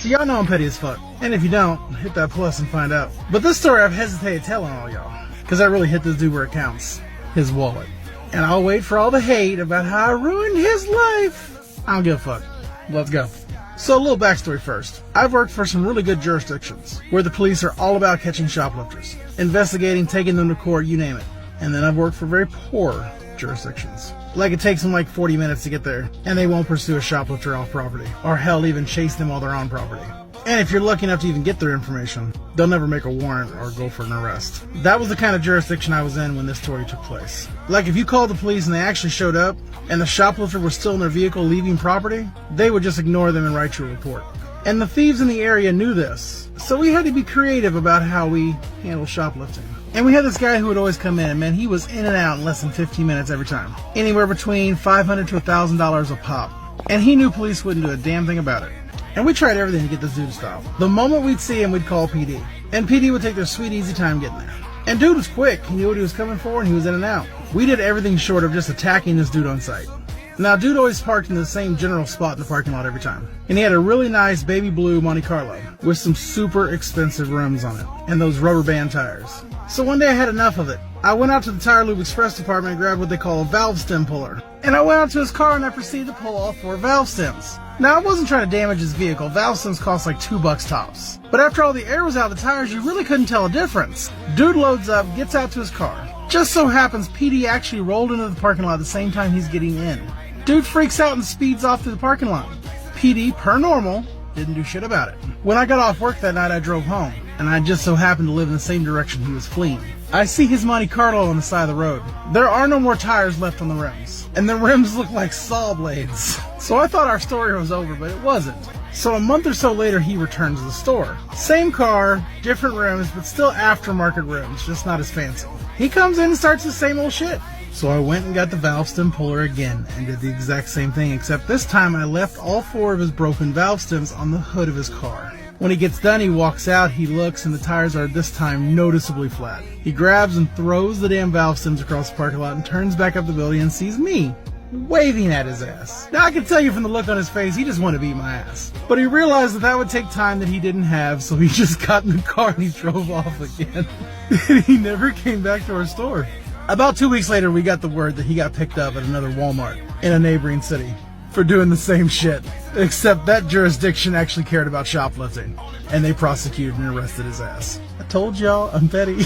Y'all know I'm petty as fuck. And if you don't, hit that plus and find out. But this story I've hesitated telling all y'all, because I really hit this dude where it counts. His wallet. And I'll wait for all the hate about how I ruined his life. I don't give a fuck. Let's go. So a little backstory first. I've worked for some really good jurisdictions, where the police are all about catching shoplifters, investigating, taking them to court, you name it. And then I've worked for very poor jurisdictions. Like it takes them like 40 minutes to get there, and they won't pursue a shoplifter off property, or hell, even chase them while they're on property. And if you're lucky enough to even get their information, they'll never make a warrant or go for an arrest. That was the kind of jurisdiction I was in when this story took place. Like if you called the police and they actually showed up, and the shoplifter was still in their vehicle leaving property, they would just ignore them and write you a report. And the thieves in the area knew this, so we had to be creative about how we handle shoplifting. And we had this guy who would always come in, and man, he was in and out in less than 15 minutes every time. Anywhere between $500 to $1,000 a pop. And he knew police wouldn't do a damn thing about it. And we tried everything to get this dude to stop. The moment we'd see him, we'd call PD. And PD would take their sweet, easy time getting there. And dude was quick. He knew what he was coming for, and he was in and out. We did everything short of just attacking this dude on sight. Now, dude always parked in the same general spot in the parking lot every time. And he had a really nice baby blue Monte Carlo with some super expensive rims on it and those rubber band tires. So one day I had enough of it. I went out to the Tire Lube Express department and grabbed what they call a valve stem puller. And I went out to his car and I proceeded to pull all 4 valve stems. Now, I wasn't trying to damage his vehicle. Valve stems cost like $2 tops. But after all the air was out of the tires, you really couldn't tell a difference. Dude loads up, gets out to his car. Just so happens PD actually rolled into the parking lot at the same time he's getting in. Dude freaks out and speeds off through the parking lot. PD, per normal, didn't do shit about it. When I got off work that night, I drove home, and I just so happened to live in the same direction he was fleeing. I see his Monte Carlo on the side of the road. There are no more tires left on the rims, and the rims look like saw blades. So I thought our story was over, but it wasn't. So a month or so later, he returns to the store. Same car, different rims, but still aftermarket rims, just not as fancy. He comes in and starts the same old shit. So I went and got the valve stem puller again and did the exact same thing, except this time I left all 4 of his broken valve stems on the hood of his car. When he gets done, he walks out, he looks, and the tires are this time noticeably flat. He grabs and throws the damn valve stems across the parking lot and turns back up the building and sees me waving at his ass. Now I can tell you from the look on his face, he just wanted to beat my ass. But he realized that that would take time that he didn't have, so he just got in the car and he drove off again. He never came back to our store. About 2 weeks later, we got the word that he got picked up at another Walmart in a neighboring city for doing the same shit. Except that jurisdiction actually cared about shoplifting, and they prosecuted and arrested his ass. I told y'all, I'm petty.